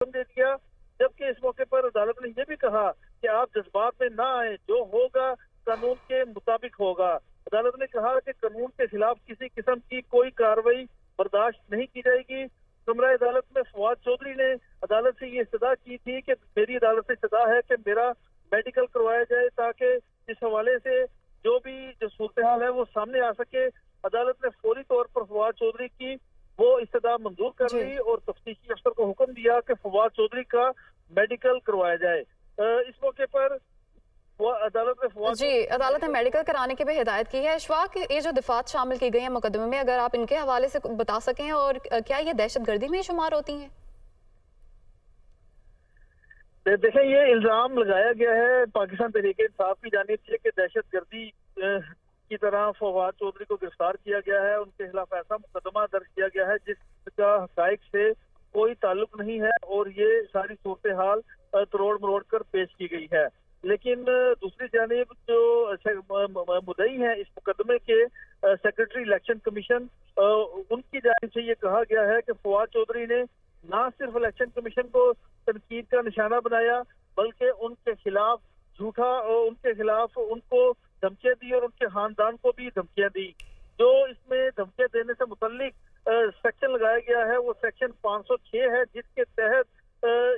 हुक्म दे दिया। जबकि इस मौके पर अदालत ने यह भी कहा कि आप जज्बात में ना आए, जो होगा कानून के मुताबिक होगा। अदालत ने कहा कि कानून के खिलाफ किसी किस्म की कोई कार्रवाई बर्दाश्त नहीं की जाएगी। कमरा अदालत में फवाद चौधरी ने अदालत से ये इस्तदा की थी कि मेरी अदालत से इस्तदा है कि मेरा मेडिकल करवाया जाए, ताकि इस हवाले से जो सूरत हाल है वो सामने आ सके। अदालत ने फौरी तौर पर फवाद चौधरी की वो इस्तदा मंजूर कर ली और तफ्तीशी अफसर को हुक्म दिया कि फवाद चौधरी का मेडिकल करवाया जाए। इस मौके पर अदालत ने मेडिकल कराने की भी हिदायत की है। इशफाक, ये जो दिफात शामिल की गई है मुकदमे में, अगर आप इनके हवाले से बता सकें, और क्या ये दहशतगर्दी में शुमार होती हैं? देखें, ये इल्जाम लगाया गया है पाकिस्तान तहरीक इंसाफ की जानिब से कि दहशतगर्दी की तरह फवाद चौधरी को गिरफ्तार किया गया है, उनके खिलाफ ऐसा मुकदमा दर्ज किया गया है जिसका हकाइक से कोई ताल्लुक नहीं है, और ये सारी सूरत हाल तरोड़ मरोड़ कर पेश की गई है। लेकिन दूसरी जानिब जो मुद्दई है इस मुकदमे के सेक्रेटरी इलेक्शन कमीशन, उनकी जानिब से ये कहा गया है कि फवाद चौधरी ने ना सिर्फ इलेक्शन कमीशन को तनकीद का निशाना बनाया, बल्कि उनके खिलाफ उनको धमकियां दी और उनके खानदान को भी धमकियां दी। जो इसमें धमकियां देने से मुतल्लिक सेक्शन लगाया गया है वो सेक्शन 506 है, जिसके तहत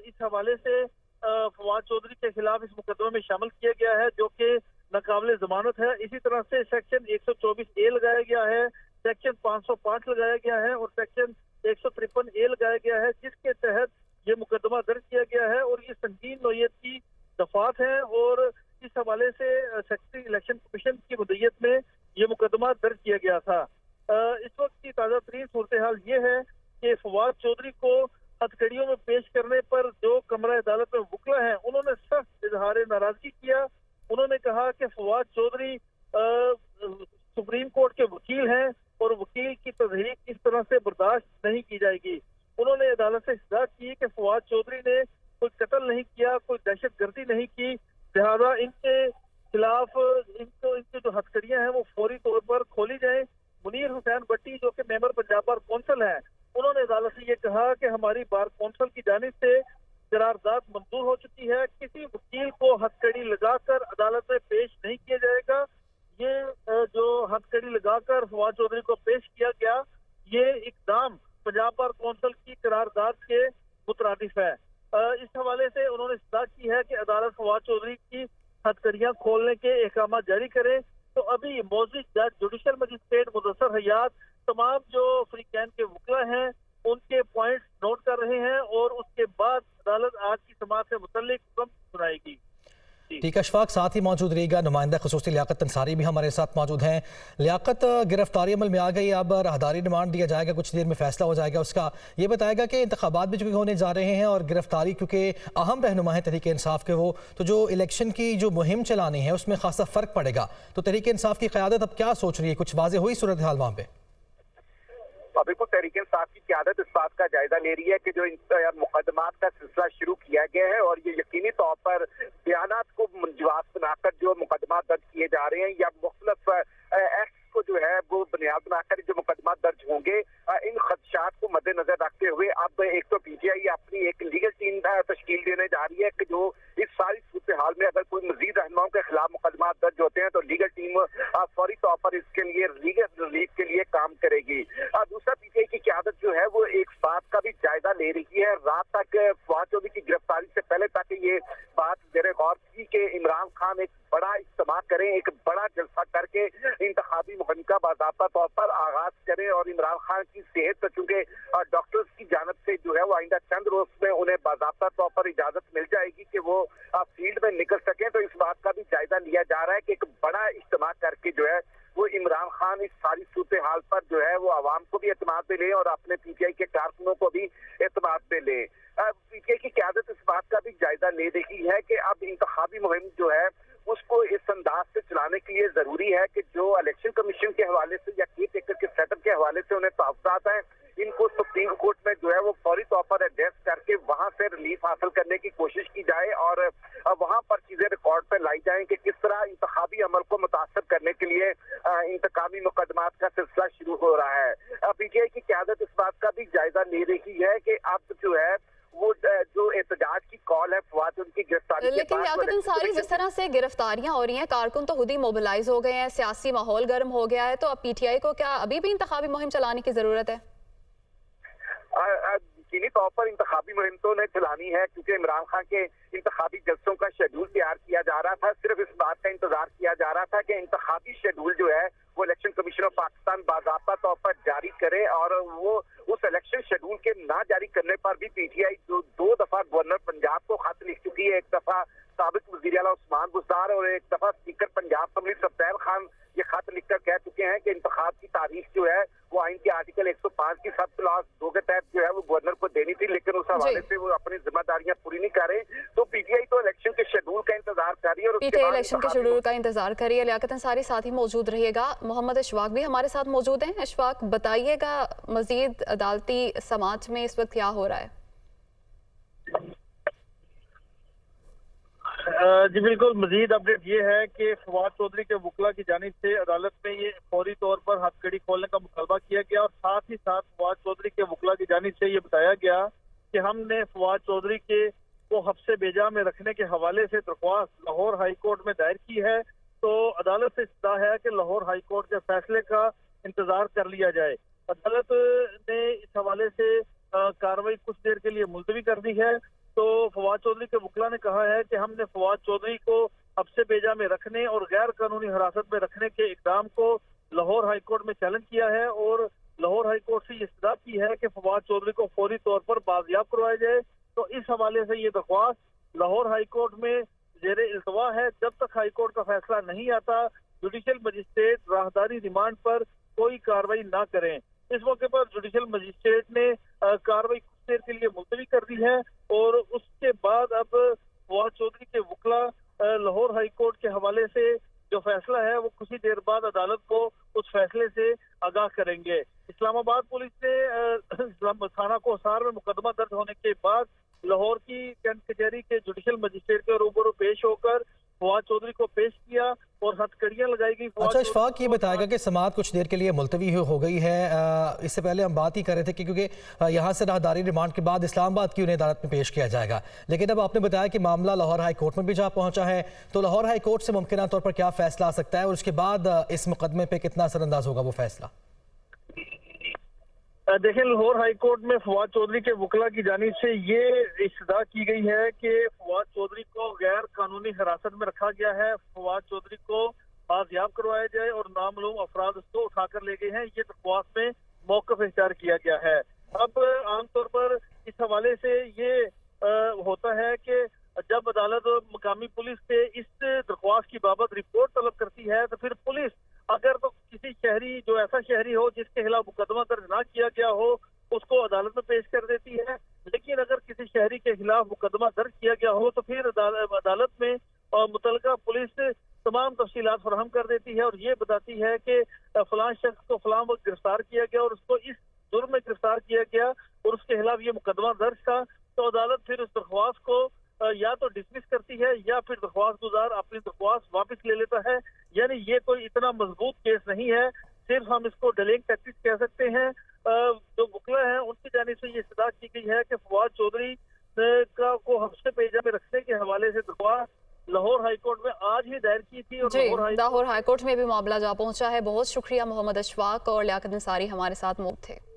इस हवाले से फवाद चौधरी के खिलाफ इस मुकदमे में शामिल किया गया है, जो कि नाकाबिले जमानत है। इसी तरह से सेक्शन 124A लगाया गया है, सेक्शन 505 लगाया गया है और सेक्शन 153A लगाया गया है, जिसके तहत ये मुकदमा दर्ज किया गया है। और ये संगीन नौयत की दफात है और इस हवाले से सेक्रेटरी इलेक्शन कमीशन की मुद्दत में ये मुकदमा दर्ज किया गया था। इस वक्त की ताज़ा तरीन सूरत हाल ये है कि फवाद चौधरी को हथकड़ियों में पेश करने पर जो कमरा अदालत में वकला हैं, उन्होंने सख्त इजहार नाराजगी किया। उन्होंने कहा कि फवाद चौधरी सुप्रीम कोर्ट के वकील हैं और वकील की तहरीक इस तरह से बर्दाश्त नहीं की जाएगी। उन्होंने अदालत से इस्तदा की कि फवाद चौधरी ने कोई कत्ल नहीं किया, कोई दहशतगर्दी नहीं की, लिहाजा इनके खिलाफ इनकी जो हथकड़ियां हैं वो फौरी तौर पर खोली जाए। मुनीर हुसैन भट्टी, जो कि मेंबर पंजाब बार कौंसिल है, उन्होंने अदालत से ये कहा कि हमारी बार कौंसिल की जानिब से करारदाद मंजूर हो चुकी है, किसी वकील को हथकड़ी लगाकर अदालत में पेश नहीं किया जाएगा। ये जो हथकड़ी लगाकर फवाद चौधरी को पेश किया गया, ये इकदाम पंजाब बार कौंसिल की करारदाद के मुतरादिफ है। इस हवाले से उन्होंने इस्तदा की है कि अदालत फवाद चौधरी की हथकड़ियां खोलने के अहकाम जारी करे। तो अभी मौजूद जज, जुडिशल मजिस्ट्रेट मुदस्सर हयात तमाम जो फ्रीकैन के वकला हैं उनके पॉइंट्स नोट कर रहे हैं और उसके बाद अदालत आज की समाअत से मुतल्लिक हुक्म सुनाएगी। ठीक है अशफाक, साथ ही मौजूद रहेगा नुमाइंदा खुसूसी लियाकत अंसारी भी हमारे साथ मौजूद हैं। लियाकत, गिरफ्तारी अमल में आ गई, अब राहदारी रिमांड दिया जाएगा, कुछ देर में फैसला हो जाएगा उसका। ये बताएगा कि इंतखाबात भी चूंकि होने जा रहे हैं और गिरफ्तारी क्योंकि अहम रहनुमा है तहरीक इंसाफ के वो, तो जो इलेक्शन की जो मुहिम चलानी है उसमें खासा फ़र्क पड़ेगा। तो तहरीक इंसाफ की क़यादत अब क्या सोच रही है, कुछ वाज़ेह हुई सूरत हाल वहाँ पर? बिल्कुल, तहरीक इंसाफ की क़यादत इस बात का जायजा ले रही है कि जो मुकदमात का सिलसिला शुरू किया गया है और ये यकीनी तौर पर बयानात को मुंजवास बनाकर जो मुकदमात दर्ज किए जा रहे हैं या मुख्तलिफ एक्ट को जो है वो बुनियाद बनाकर जो मुकदमा दर्ज होंगे, इन खदशात को मद्देनजर रखते हुए अब एक तो पीटीआई अपनी एक लीगल टीम तश्कील देने जा रही है कि जो इस सारी सूरत हाल में अगर कोई मजीद रहनुमाओं के खिलाफ मुकदमा दर्ज होते हैं तो लीगल टीम फौरी तौर पर इसके लिए लीगल रिलीफ के लिए काम करेगी। दूसरा, पीटीआई की क़यादत जो है वो एक बात का भी जायजा ले रही है। रात तक फवाद चौधरी की गिरफ्तारी से पहले तक ये बात ज़ेरे गौर थी कि इमरान खान एक बड़ा इज्तिमा करें, एक बड़ा जलसा करके इंतखाबी मुहिम का बाज़ाब्ता तौर पर आगाज करें और इमरान खान की सेहत चूंकि डॉक्टर्स की जानब से जो है वो आइंदा चंद रोज में उन्हें बाज़ाब्ता तौर पर इजाजत मिल जाएगी कि वो फील्ड में निकल सकें। तो इस बात का भी जायजा लिया जा रहा है कि एक बड़ा इज्तिमा करके जो है वो इमरान खान इस सारी सूरत हाल पर जो है वो आवाम को भी एतमाद में ले और अपने पीटीआई के कारकुनों को भी एतमाद में ले। पीटीआई की क़यादत इस बात का भी जायजा ले रही है कि अब इंतखाबी मुहिम जो है उसको इस अंदाज से चलाने के लिए जरूरी है कि जो इलेक्शन कमीशन के हवाले से या केयर टेकर के सेटअप के हवाले से उन्हें तहफ़्ज़ात हैं, इनको सुप्रीम कोर्ट में जो है वो फौरी तौर पर एड्रेस करके वहां से रिलीफ हासिल करने की कोशिश की जाए और वहां पर चीजें रिकॉर्ड पे लाई जाएं कि किस तरह इंतखाबी अमल को मुतासर करने के लिए इंतकामी मुकदमात का सिलसिला शुरू हो रहा है। पीटीआई की क़यादत इस बात का भी जायजा ले रही है कि अब जो है वो जो एहतजाज की कॉल है फवाद चौधरी की गिरफ्तारी के लेकिन बाद। लियाकत अंसारी, जिस तरह से गिरफ्तारियां हो रही हैं, कारकुन तो खुद ही मोबिलाइज हो गए हैं, सियासी माहौल गर्म हो गया है, तो अब पीटीआई को क्या अभी भी इंतखाबी मुहिम चलाने की जरूरत है? यकीनी तौर पर इंतखाबी मुहिम तो नहीं चलानी है, क्योंकि इमरान खान के इंतखाबी जलसों का शेड्यूल तैयार किया जा रहा था। सिर्फ इस बात का इंतजार किया जा रहा था कि इंतखाबी शेड्यूल जो है वो इलेक्शन कमीशन ऑफ पाकिस्तान बाकायदा तौर पर जारी करे, और वो उस इलेक्शन शेड्यूल के ना जारी करने पर भी पीटीआई दो दफा गवर्नर पंजाब को खत लिख चुकी है। एक दफा साबिक वज़ीर आला उस्मान बुज़दार और एक दफा स्पीकर पंजाब असेंबली सफदर खान ये खत लिखकर कह चुके हैं कि इंतखाब की तारीख जो है वो आइन के आर्टिकल 105 की सब क्लास 2 के तहत जो है वो गवर्नर को देनी थी, लेकिन उस हवाले से वो अपनी जिम्मेदारियां पूरी नहीं कर रहे। तो पीटीआई तो इलेक्शन के शेड्यूल का इंतजार कर रही है, और पीटीआई इलेक्शन के शेड्यूल का इंतजार कर रही है। लियाकत अंसारी साथ ही मौजूद रहिएगा। मोहम्मद अशफाक भी हमारे साथ मौजूद हैं। अशफाक, बताइएगा मजीद अदालती समाज में इस वक्त क्या हो रहा है? जी बिल्कुल, मजीद अपडेट ये है कि फवाद चौधरी के वकला की जानिब से अदालत में ये फौरी तौर पर हथकड़ी खोलने का मुतालबा किया गया, और साथ ही साथ फवाद चौधरी के वकला की जानिब से ये बताया गया कि हमने फवाद चौधरी के को हफ्से बेजा में रखने के हवाले से दरख्वास्त लाहौर हाई कोर्ट में दायर की है। तो अदालत से इस्तदा है कि लाहौर हाई कोर्ट के फैसले का इंतजार कर लिया जाए। अदालत ने इस हवाले से कार्रवाई कुछ देर के लिए मुलतवी कर दी है। तो फवाद चौधरी के वकला ने कहा है कि हमने फवाद चौधरी को हफ्से बेजा में रखने और गैर कानूनी हिरासत में रखने के इकदाम को लाहौर हाई कोर्ट में चैलेंज किया है, और लाहौर हाई कोर्ट से ये इस्तदा की है कि फवाद चौधरी को फौरी तौर पर बाजियाब करवाया जाए। तो इस हवाले से ये दरख्वास्त लाहौर हाई कोर्ट में जेरे इल्तवा है। जब तक हाई कोर्ट का फैसला नहीं आता, जुडिशल मजिस्ट्रेट राहदारी रिमांड पर कोई कार्रवाई ना करें। इस मौके पर जुडिशल मजिस्ट्रेट ने कार्रवाई कुछ देर के लिए मुलतवी कर दी है, और उसके बाद अब फवाद चौधरी के वकला लाहौर हाई कोर्ट के हवाले से जो फैसला है वो कुछ ही देर बाद अदालत को उस फैसले से आगाह करेंगे। इस्लामाबाद पुलिस ने थाना कोसार में मुकदमा दर्ज होने के बाद लाहौर की कैंट कचहरी के जुडिशल मजिस्ट्रेट के रूबरू पेश होकर फवाद चौधरी को पेश किया और हथकड़ियां लगाई गई। अच्छा इशफाक, ये बताएगा कि समाअत कुछ देर के लिए मुलतवी हो गई है। इससे पहले हम बात ही कर रहे थे कि क्योंकि यहाँ से राहदारी रिमांड के बाद इस्लामाबाद की उन्हें अदालत में पेश किया जाएगा, लेकिन अब आपने बताया कि मामला लाहौर हाई कोर्ट में भी जा पहुंचा है। तो लाहौर हाई कोर्ट से मुमकिन तौर पर क्या फैसला आ सकता है, और उसके बाद इस मुकदमे पर कितना असरअंदाज होगा वो फैसला? देखिए, लाहौर हाई कोर्ट में फवाद चौधरी के वकला की जानिब से ये इस्तदा की गई है कि फवाद चौधरी को गैर कानूनी हिरासत में रखा गया है, फवाद चौधरी को बाजियाब करवाया जाए और नामालूम अफराद उसको उठाकर ले गए हैं। ये दरख्वास्त में मौक़िफ़ इख्तियार किया गया है। अब आमतौर पर इस हवाले से ये होता है कि जब अदालत मकामी पुलिस से इस दरख्वास्त की बाबत रिपोर्ट तलब करती है, तो फिर पुलिस अगर तो किसी शहरी जो ऐसा शहरी हो जिसके खिलाफ मुकदमा दर्ज ना किया गया हो उसको अदालत में पेश कर देती है, लेकिन अगर किसी शहरी के खिलाफ मुकदमा दर्ज किया गया हो तो फिर अदालत में मुतलका पुलिस तमाम तफसीलात फराहम कर देती है और ये बताती है कि फलां शख्स को फलां वक्त गिरफ्तार किया गया और उसको इस जुर्म में गिरफ्तार किया गया और उसके खिलाफ ये मुकदमा दर्ज था। तो अदालत फिर उस दरख्वास्त को या तो डिसमिस करती है या फिर दरख्वास्त गुजार अपनी दरख्वास्त वापस ले लेता है। यानी ये कोई इतना मजबूत केस नहीं है, सिर्फ हम इसको डिलेइंग टैक्टिक्स कह सकते हैं। जो वकला हैं उनकी जानिब से ये इस्तदा की गई है कि फवाद चौधरी को हफ्ते पेजा में रखने के हवाले से दरख्वास्त लाहौर हाई कोर्ट में आज ही दायर की थी और लाहौर हाई कोर्ट में भी मामला जा पहुंचा है। बहुत शुक्रिया मोहम्मद अशफाक और लियाकत अंसारी हमारे साथ मौजूद थे।